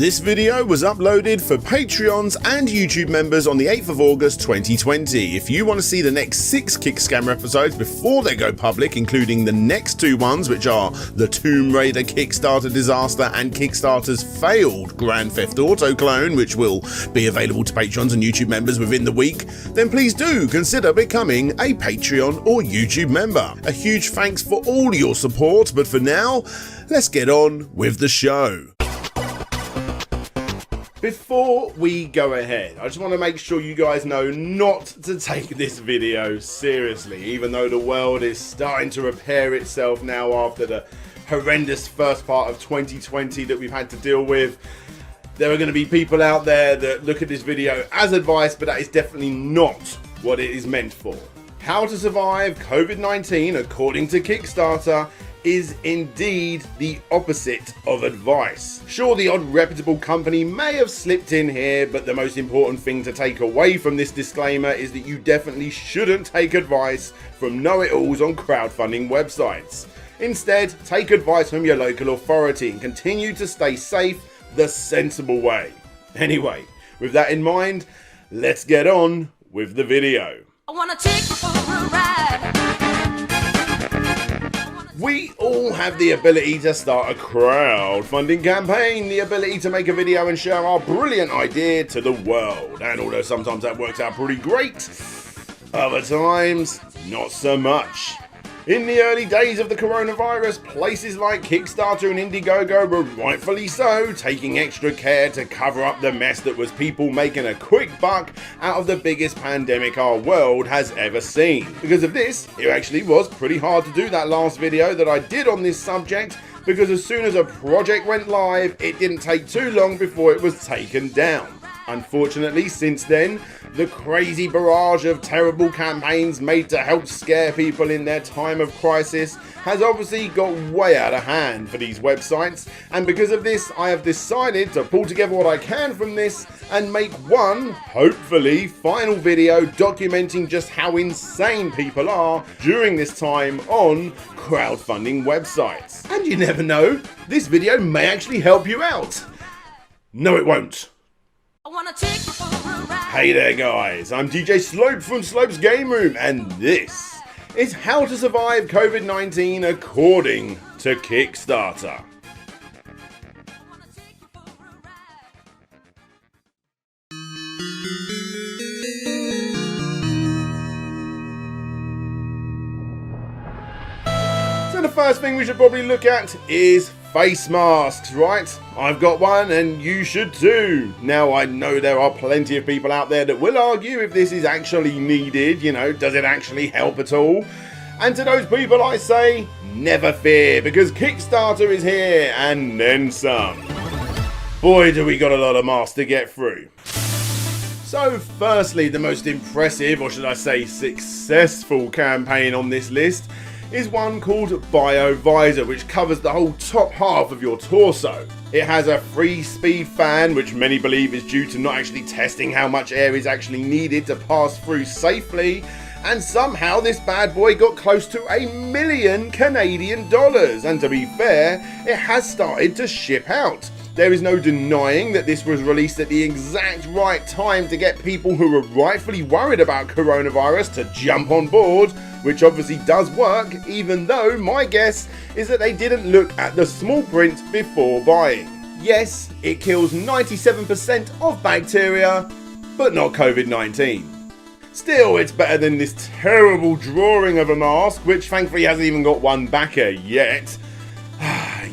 This video was uploaded for Patreons and YouTube members on the 8th of August 2020. If you want to see the next 6 Kickscammer episodes before they go public, including the next 2 ones, which are the Tomb Raider Kickstarter disaster and Kickstarter's failed Grand Theft Auto clone, which will be available to Patrons and YouTube members within the week, then please do consider becoming a Patreon or YouTube member. A huge thanks for all your support, but for now, let's get on with the show. Before we go ahead, I just want to make sure you guys know not to take this video seriously, even though the world is starting to repair itself now after the horrendous first part of 2020 that we've had to deal with. There are going to be people out there that look at this video as advice, but that is definitely not what it is meant for. How to survive COVID-19 according to Kickstarter is indeed the opposite of advice. Sure, the odd reputable company may have slipped in here, but the most important thing to take away from this disclaimer is that you definitely shouldn't take advice from know-it-alls on crowdfunding websites. Instead, take advice from your local authority and continue to stay safe the sensible way. Anyway, with that in mind, let's get on with the video. I wanna take you for a ride. We all have the ability to start a crowdfunding campaign, the ability to make a video and share our brilliant idea to the world. And although sometimes that works out pretty great, other times, not so much. In the early days of the coronavirus, places like Kickstarter and Indiegogo were rightfully so taking extra care to cover up the mess that was people making a quick buck out of the biggest pandemic our world has ever seen. Because of this, it actually was pretty hard to do that last video that I did on this subject, because as soon as a project went live, it didn't take too long before it was taken down. Unfortunately, since then, the crazy barrage of terrible campaigns made to help scare people in their time of crisis has obviously got way out of hand for these websites, and because of this, I have decided to pull together what I can from this and make one, hopefully, final video documenting just how insane people are during this time on crowdfunding websites. And you never know, this video may actually help you out. No, it won't. I wanna take you for a ride. Hey there guys, I'm DJ Slope from Slope's Game Room, and this is how to survive COVID-19 according to Kickstarter. So the first thing we should probably look at is face masks, right? I've got one and you should too. Now I know there are plenty of people out there that will argue if this is actually needed, you know, does it actually help at all? And to those people I say, never fear, because Kickstarter is here and then some. Boy, do we got a lot of masks to get through. So firstly, the most impressive, or should I say successful campaign on this list is one called BioVisor, which covers the whole top half of your torso. It has a free speed fan, which many believe is due to not actually testing how much air is actually needed to pass through safely, and somehow this bad boy got close to $1 million Canadian dollars, and to be fair, it has started to ship out. There is no denying that this was released at the exact right time to get people who were rightfully worried about coronavirus to jump on board, which obviously does work, even though my guess is that they didn't look at the small print before buying. Yes, it kills 97% of bacteria, but not COVID-19. Still, it's better than this terrible drawing of a mask, which thankfully hasn't even got one backer yet.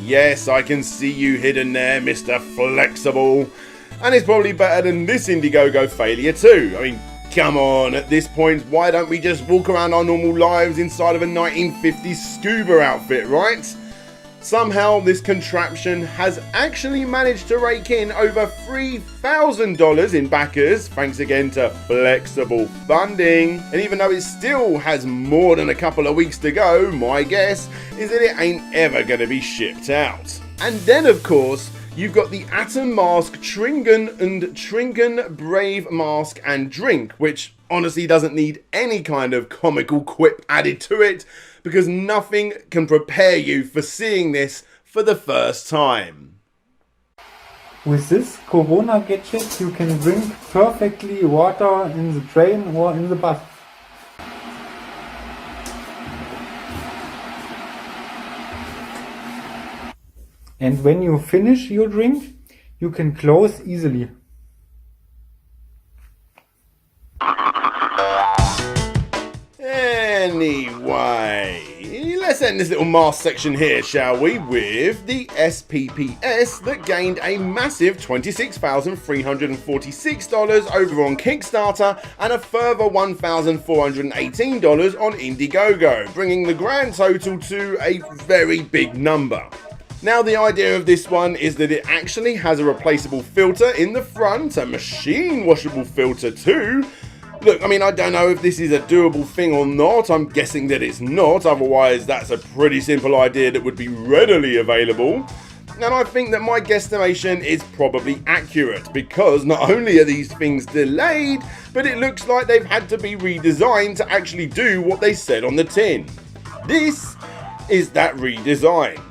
Yes, I can see you hidden there, Mr. Flexible. And it's probably better than this Indiegogo failure too. I mean, come on, at this point, why don't we just walk around our normal lives inside of a 1950s scuba outfit, right? Somehow this contraption has actually managed to rake in over $3,000 in backers, thanks again to flexible funding. And even though it still has more than a couple of weeks to go, my guess is that it ain't ever going to be shipped out. And then of course, you've got the Atom Mask Tringan and Tringan Brave Mask and Drink, which honestly doesn't need any kind of comical quip added to it, because nothing can prepare you for seeing this for the first time. With this Corona gadget you can drink perfectly water in the train or in the bus. And when you finish your drink, you can close easily. Anyway, let's end this little mask section here, shall we, with the SPPS that gained a massive $26,346 over on Kickstarter and a further $1,418 on Indiegogo, bringing the grand total to a very big number. Now, the idea of this one is that it actually has a replaceable filter in the front, a machine washable filter too. Look, I mean, I don't know if this is a doable thing or not. I'm guessing that it's not, otherwise that's a pretty simple idea that would be readily available. And I think that my guesstimation is probably accurate, because not only are these things delayed, but it looks like they've had to be redesigned to actually do what they said on the tin. This is that redesign.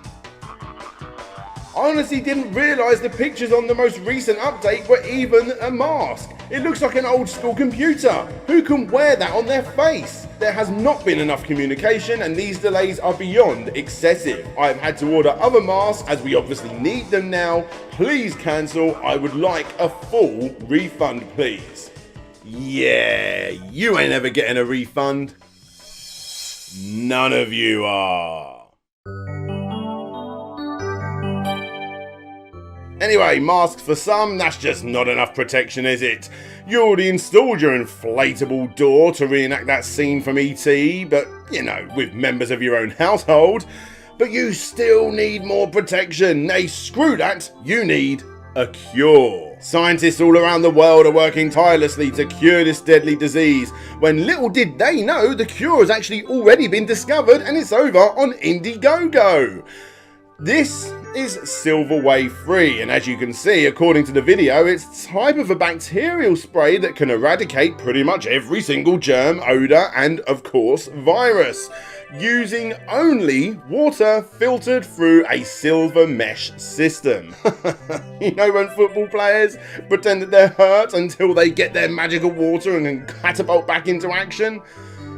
I honestly didn't realise the pictures on the most recent update were even a mask. It looks like an old school computer. Who can wear that on their face? There has not been enough communication and these delays are beyond excessive. I've had to order other masks as we obviously need them now. Please cancel. I would like a full refund, please. Yeah, you ain't ever getting a refund. None of you are. Anyway, masks for some, that's just not enough protection, is it? You already installed your inflatable door to reenact that scene from E.T., but, you know, with members of your own household. But you still need more protection. Nay, screw that, you need a cure. Scientists all around the world are working tirelessly to cure this deadly disease, when little did they know the cure has actually already been discovered and it's over on Indiegogo. This is Silverway free, and as you can see, according to the video, it's a type of a bacterial spray that can eradicate pretty much every single germ, odour and, of course, virus, using only water filtered through a silver mesh system. You know when football players pretend that they're hurt until they get their magical water and can catapult back into action?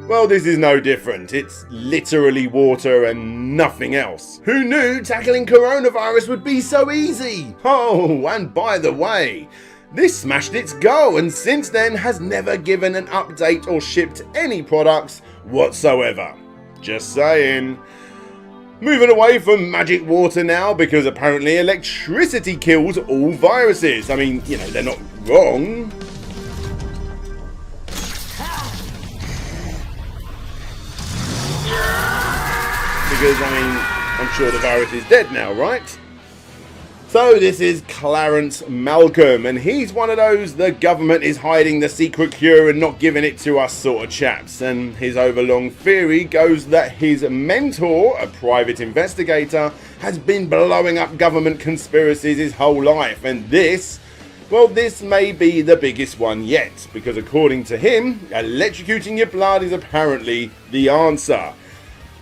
Well, this is no different. It's literally water and nothing else. Who knew tackling coronavirus would be so easy? Oh, and by the way, this smashed its goal and since then has never given an update or shipped any products whatsoever. Just saying. Moving away from magic water now, because apparently electricity kills all viruses. I mean, you know, they're not wrong. Because, I mean, I'm sure the virus is dead now, right? So this is Clarence Malcolm, and he's one of those the government is hiding the secret cure and not giving it to us sort of chaps. And his overlong theory goes that his mentor, a private investigator, has been blowing up government conspiracies his whole life, and this, well, this may be the biggest one yet, because according to him, electrocuting your blood is apparently the answer.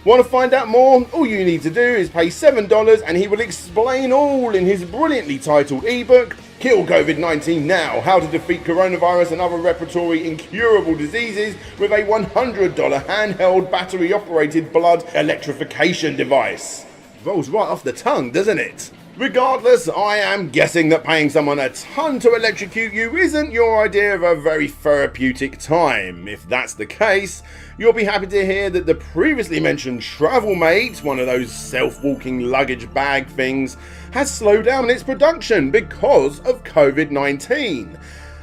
Want to find out more? All you need to do is pay $7 and he will explain all in his brilliantly titled ebook, Kill COVID-19 Now, How to Defeat Coronavirus and Other Respiratory Incurable Diseases with a $100 handheld battery-operated blood electrification device. Rolls right off the tongue, doesn't it? Regardless, I am guessing that paying someone a ton to electrocute you isn't your idea of a very therapeutic time. If that's the case, you'll be happy to hear that the previously mentioned Travelmate, one of those self-walking luggage bag things, has slowed down its production because of COVID-19.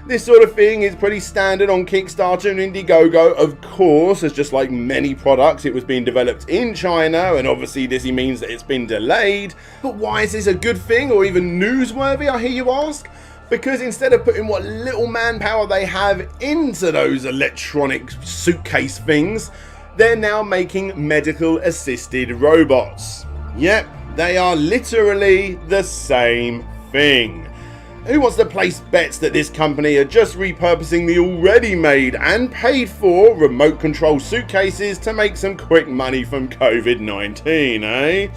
This sort of thing is pretty standard on Kickstarter and Indiegogo, of course, as just like many products, it was being developed in China, and obviously this means that it's been delayed. But why is this a good thing or even newsworthy, I hear you ask? Because instead of putting what little manpower they have into those electronic suitcase things, they're now making medical assisted robots. Yep, they are literally the same thing. Who wants to place bets that this company are just repurposing the already made and paid for remote control suitcases to make some quick money from COVID-19, eh?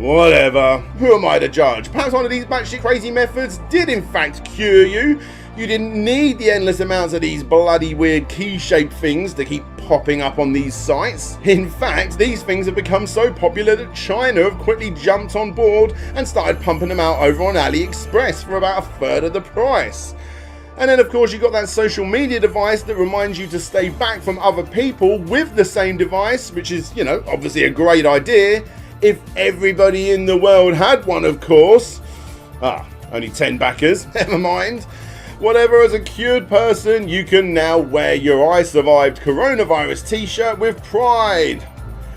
Whatever, who am I to judge? Perhaps one of these batshit crazy methods did in fact cure you. You didn't need the endless amounts of these bloody weird key-shaped things to keep popping up on these sites. In fact, these things have become so popular that China have quickly jumped on board and started pumping them out over on AliExpress for about a third of the price. And then of course you've got that social media device that reminds you to stay back from other people with the same device, which is, you know, obviously a great idea. If everybody in the world had one, of course. Only 10 backers, never mind. Whatever, as a cured person, you can now wear your I survived coronavirus t-shirt with pride.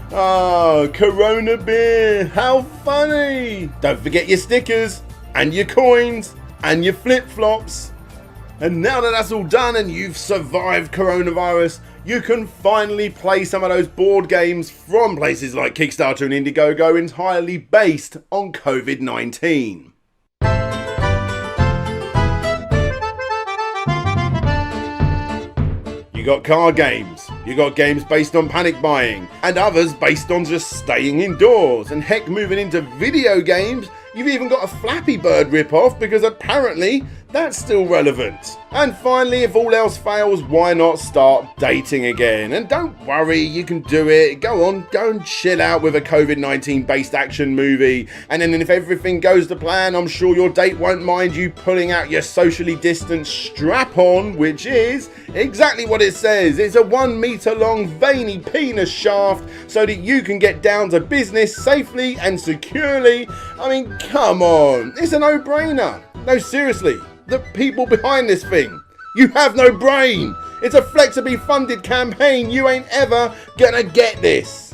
Corona beer, how funny. Don't forget your stickers, and your coins, and your flip-flops. And now that that's all done and you've survived coronavirus, you can finally play some of those board games from places like Kickstarter and Indiegogo entirely based on COVID-19. You got card games, you got games based on panic buying, and others based on just staying indoors, and heck, moving into video games, you've even got a Flappy Bird rip-off because apparently that's still relevant. And finally, if all else fails, why not start dating again? And don't worry, you can do it. Go on, go and chill out with a COVID-19 based action movie. And then if everything goes to plan, I'm sure your date won't mind you pulling out your socially distanced strap-on, which is exactly what it says. It's a 1 meter long veiny penis shaft so that you can get down to business safely and securely. I mean, come on, it's a no-brainer. No, seriously, the people behind this thing, you have no brain. It's a flexibly funded campaign. You ain't ever gonna get this.